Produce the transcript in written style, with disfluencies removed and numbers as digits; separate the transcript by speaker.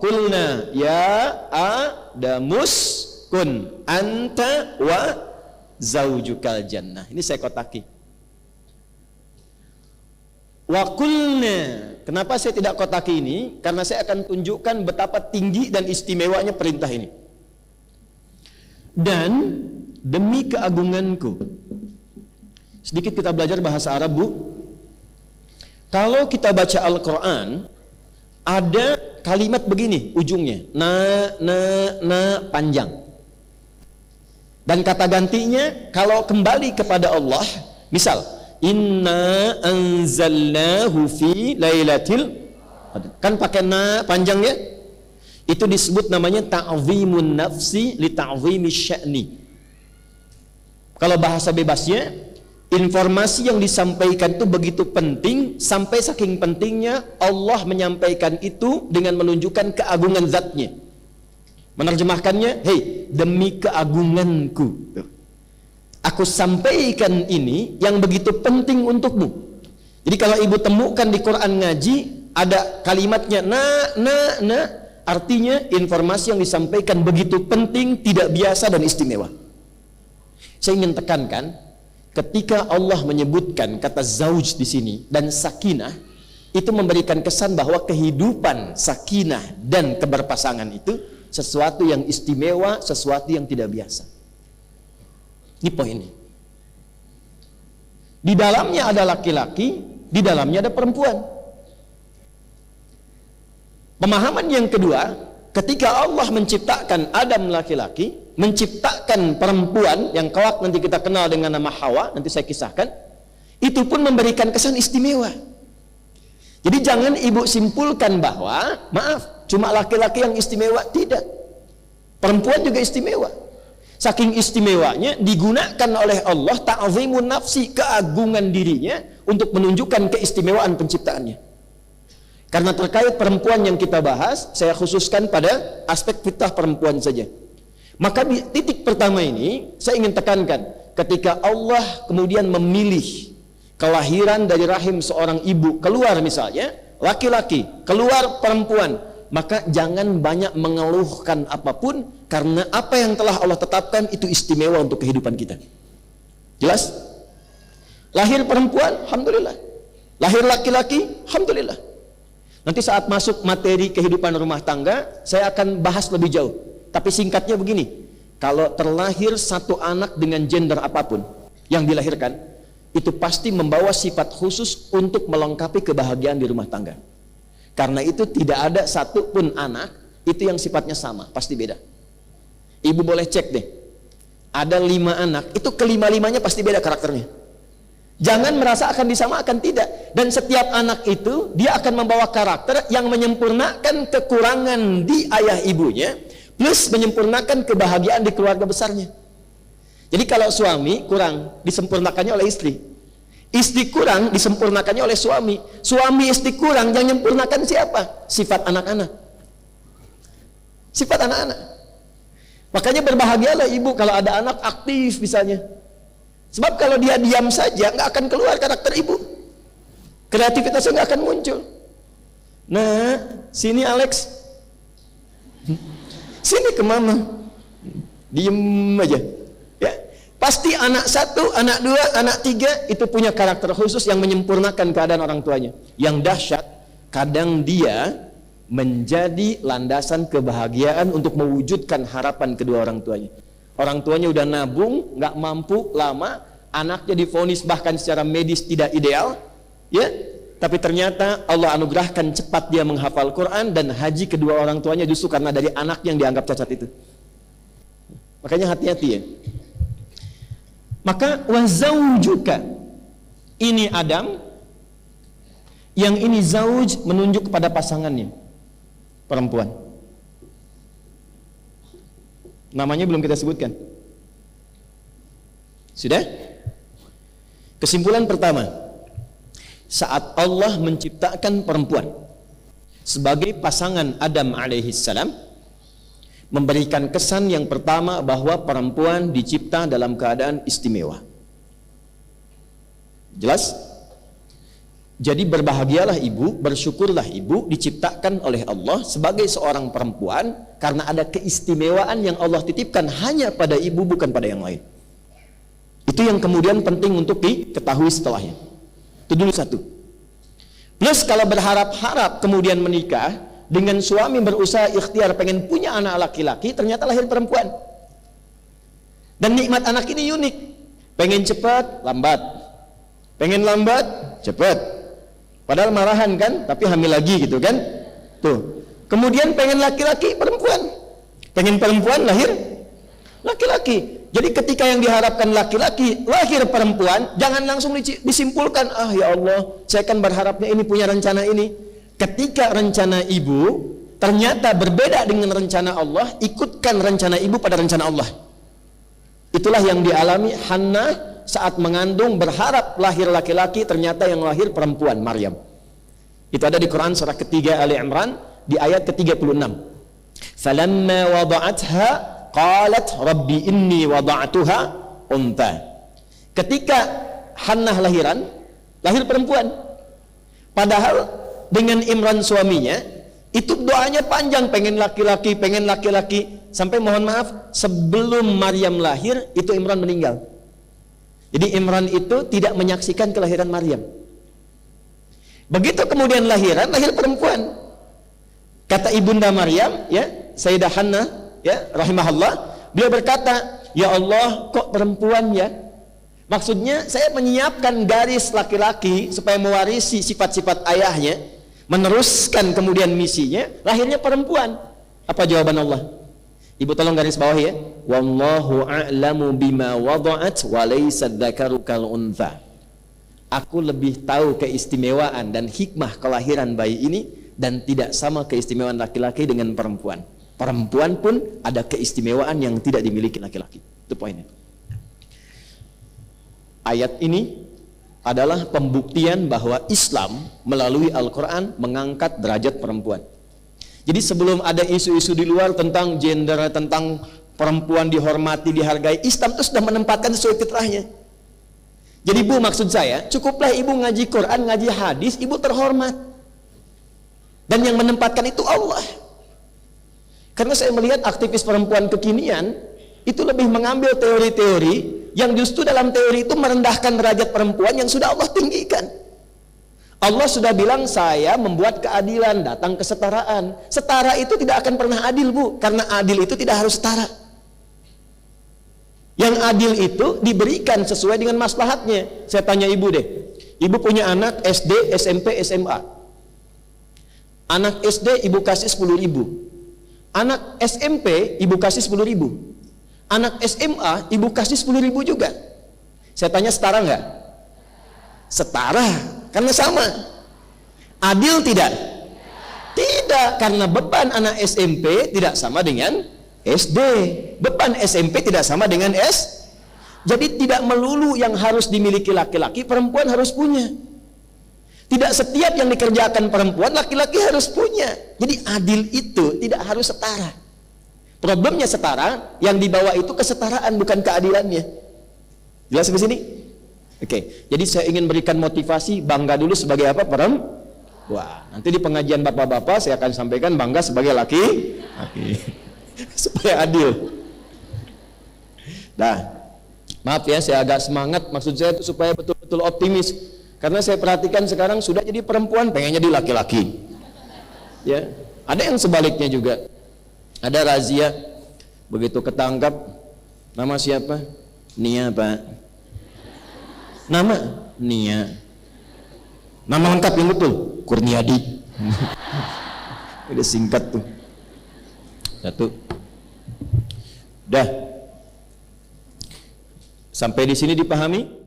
Speaker 1: qulna ya Adamus kun anta wa zaujukal jannah. Ini saya kotaki. Wa qulna, kenapa saya tidak kotaki ini? Karena saya akan tunjukkan betapa tinggi dan istimewanya perintah ini. Dan demi keagunganku, sedikit kita belajar bahasa Arab, Bu. Kalau kita baca Al-Quran, ada kalimat begini ujungnya, na panjang. Dan kata gantinya kalau kembali kepada Allah, misal inna anzalnahu fi lailatil qadr, kan pakai na panjang ya, itu disebut namanya ta'zimun nafsi li ta'zimi sya'ni. Kalau bahasa bebasnya, informasi yang disampaikan itu begitu penting, sampai saking pentingnya Allah menyampaikan itu dengan menunjukkan keagungan zatnya. Menerjemahkannya, hei, demi keagunganku, aku sampaikan ini yang begitu penting untukmu. Jadi kalau ibu temukan di Quran ngaji ada kalimatnya na, artinya informasi yang disampaikan begitu penting, tidak biasa dan istimewa. Saya ingin tekankan, ketika Allah menyebutkan kata zauj di sini dan sakinah, itu memberikan kesan bahwa kehidupan sakinah dan keberpasangan itu sesuatu yang istimewa, sesuatu yang tidak biasa. Ini poinnya. Di dalamnya ada laki-laki, di dalamnya ada perempuan. Pemahaman yang kedua, ketika Allah menciptakan Adam laki-laki, menciptakan perempuan yang kelak nanti kita kenal dengan nama Hawa, nanti saya kisahkan, itu pun memberikan kesan istimewa. Jadi jangan ibu simpulkan bahwa, maaf, cuma laki-laki yang istimewa, tidak. Perempuan juga istimewa. Saking istimewanya digunakan oleh Allah ta'zimun nafsi, keagungan dirinya untuk menunjukkan keistimewaan penciptaannya. Karena terkait perempuan yang kita bahas, saya khususkan pada aspek fitrah perempuan saja. Maka di titik pertama ini saya ingin tekankan, ketika Allah kemudian memilih kelahiran dari rahim seorang ibu, keluar misalnya laki-laki, keluar perempuan, maka jangan banyak mengeluhkan apapun, karena apa yang telah Allah tetapkan itu istimewa untuk kehidupan kita. Jelas? Lahir perempuan, alhamdulillah. Lahir laki-laki, alhamdulillah. Nanti saat masuk materi kehidupan rumah tangga, saya akan bahas lebih jauh. Tapi singkatnya begini, kalau terlahir satu anak dengan gender apapun yang dilahirkan, itu pasti membawa sifat khusus untuk melengkapi kebahagiaan di rumah tangga. Karena itu tidak ada satu pun anak itu yang sifatnya sama, pasti beda. Ibu boleh cek deh, ada 5 anak, itu kelima-limanya pasti beda karakternya. Jangan merasa akan disamakan, tidak. Dan setiap anak itu dia akan membawa karakter yang menyempurnakan kekurangan di ayah ibunya, plus menyempurnakan kebahagiaan di keluarga besarnya. Jadi kalau suami kurang, disempurnakannya oleh istri. Istri kurang, disempurnakannya oleh suami. Suami istri kurang, yang menyempurnakan siapa? Sifat anak-anak. Sifat anak-anak. Makanya berbahagialah ibu kalau ada anak aktif misalnya. Sebab kalau dia diam saja, nggak akan keluar karakter ibu. Kreativitasnya nggak akan muncul. Nah, sini Alex. Sini ke mama. Diem aja. Ya, pasti anak 1, anak 2, anak 3 itu punya karakter khusus yang menyempurnakan keadaan orang tuanya. Yang dahsyat, kadang dia menjadi landasan kebahagiaan untuk mewujudkan harapan kedua orang tuanya. Orang tuanya udah nabung, nggak mampu lama, anaknya divonis bahkan secara medis tidak ideal, ya. Tapi ternyata Allah anugerahkan cepat dia menghafal Quran dan haji kedua orang tuanya justru karena dari anak yang dianggap cacat itu. Makanya hati-hati ya. Maka wazaujuka, ini Adam, yang ini zauj menunjuk kepada pasangannya, perempuan. Namanya belum kita sebutkan. Sudah? Kesimpulan pertama, saat Allah menciptakan perempuan sebagai pasangan Adam alaihissalam, memberikan kesan yang pertama bahwa perempuan dicipta dalam keadaan istimewa. Jelas? Jadi berbahagialah ibu, bersyukurlah ibu diciptakan oleh Allah sebagai seorang perempuan karena ada keistimewaan yang Allah titipkan hanya pada ibu, bukan pada yang lain. Itu yang kemudian penting untuk diketahui setelahnya. Itu dulu satu. Plus kalau berharap-harap kemudian menikah dengan suami berusaha ikhtiar pengen punya anak laki-laki, ternyata lahir perempuan. Dan nikmat anak ini unik. Pengen cepat, lambat. Pengen lambat, cepat. Padahal marahan kan, tapi hamil lagi gitu kan. Tuh. Kemudian pengen laki-laki, perempuan. Pengen perempuan, lahir laki-laki. Jadi ketika yang diharapkan laki-laki, lahir perempuan, jangan langsung disimpulkan, ah ya Allah, saya kan berharapnya ini, punya rencana ini. Ketika rencana ibu ternyata berbeda dengan rencana Allah, ikutkan rencana ibu pada rencana Allah. Itulah yang dialami Hannah saat mengandung, berharap lahir laki-laki, ternyata yang lahir perempuan, Maryam. Itu ada di Quran surah ketiga Ali Imran di ayat ke-36. Falamma wada'atha qalat rabbi inni wada'tuha untha. Ketika Hannah lahiran, lahir perempuan. Padahal dengan Imran suaminya, itu doanya panjang, pengen laki-laki, pengen laki-laki. Sampai mohon maaf, sebelum Maryam lahir, itu Imran meninggal. Jadi Imran itu tidak menyaksikan kelahiran Maryam. Begitu kemudian lahiran, lahir perempuan. Kata ibunda Maryam, ya, Sayyidah Hannah, ya, rahimahullah, beliau berkata, ya Allah, kok perempuan ya? Maksudnya saya menyiapkan garis laki-laki supaya mewarisi sifat-sifat ayahnya, meneruskan kemudian misinya, lahirnya perempuan. Apa jawaban Allah? Ibu tolong garis bawah ya. Wallahu a'lamu bima wada'at wa laysa dzakaru kal untha. Aku lebih tahu keistimewaan dan hikmah kelahiran bayi ini, dan tidak sama keistimewaan laki-laki dengan perempuan. Perempuan pun ada keistimewaan yang tidak dimiliki laki-laki. Itu poinnya. Ayat ini adalah pembuktian bahwa Islam melalui Al-Quran mengangkat derajat perempuan. Jadi sebelum ada isu-isu di luar tentang gender, tentang perempuan dihormati, dihargai, Islam itu sudah menempatkan sesuai fitrahnya. Jadi Bu, maksud saya, cukuplah ibu ngaji Quran, ngaji hadis, ibu terhormat. Dan yang menempatkan itu Allah. Karena saya melihat aktivis perempuan kekinian itu lebih mengambil teori-teori yang justru dalam teori itu merendahkan derajat perempuan yang sudah Allah tinggikan. Allah sudah bilang, saya membuat keadilan, datang kesetaraan. Setara itu tidak akan pernah adil, Bu, karena adil itu tidak harus setara. Yang adil itu diberikan sesuai dengan maslahatnya. Saya tanya ibu deh, ibu punya anak SD, SMP, SMA. Anak SD ibu kasih 10.000. Anak SMP ibu kasih 10.000. Anak SMA ibu kasih 10.000 juga. Saya tanya, setara nggak? Setara, karena sama. Adil tidak? Tidak, karena beban anak SMP tidak sama dengan SD. Beban SMP tidak sama dengan S. Jadi tidak melulu yang harus dimiliki laki-laki, perempuan harus punya. Tidak setiap yang dikerjakan perempuan, laki-laki harus punya. Jadi adil itu tidak harus setara. Problemnya setara, yang dibawa itu kesetaraan, bukan keadilannya. Jelas sampai sini? Oke, jadi saya ingin berikan motivasi, bangga dulu sebagai apa? Wah, nanti di pengajian bapak-bapak saya akan sampaikan bangga sebagai laki-laki. Supaya adil. Nah, maaf ya, saya agak semangat, maksud saya itu supaya betul-betul optimis. Karena saya perhatikan sekarang sudah jadi perempuan, pengennya jadi laki-laki. Ya, ada yang sebaliknya juga. Ada razia, begitu ketangkap, nama siapa? Nia, Pak. Nama Nia. Nama lengkap yang betul, Kurniadi. Udah singkat tuh. Satu. Dah. Sampai di sini dipahami?